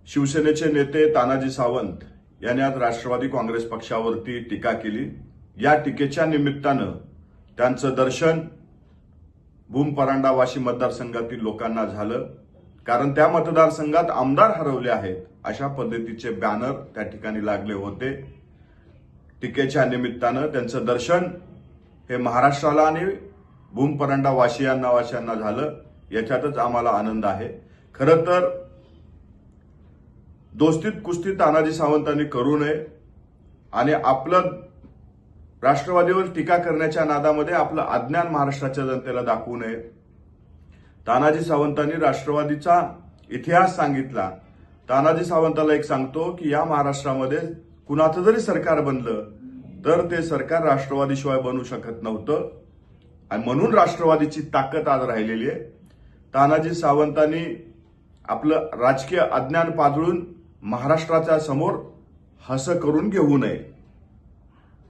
शिवसेनेचे नेते तानाजी सावंत यांनी आज राष्ट्रवादी काँग्रेस पक्षावरती टीका केली। या टीकेच्या निमित्तानं त्यांचं दर्शन भूम परांडा वाशी मतदारसंघातील लोकांना झालं, कारण त्या मतदारसंघात आमदार हरवले आहेत अशा पद्धतीचे बॅनर त्या ठिकाणी लागले होते। टीकेच्या निमित्तानं त्यांचं दर्शन हे महाराष्ट्राला आणि भूम परांडा वासियांना झालं, याच्यातच आम्हाला आनंद आहे। खरं तर दोस्तीत कुस्ती तानाजी सावंतांनी करू नये आणि आपलं राष्ट्रवादीवर टीका करण्याच्या नादामध्ये आपलं अज्ञान महाराष्ट्राच्या जनतेला दाखवू नये। तानाजी सावंतांनी राष्ट्रवादीचा इतिहास सांगितला। तानाजी सावंताला एक सांगतो की या महाराष्ट्रामध्ये कुणाचं जरी सरकार बनलं तर ते सरकार राष्ट्रवादीशिवाय बनू शकत नव्हतं आणि म्हणून राष्ट्रवादीची ताकद आज राहिलेली आहे। तानाजी सावंतांनी आपलं राजकीय अज्ञान पाजळून महाराष्ट्राच्या समोर हसं करून घेऊ नये।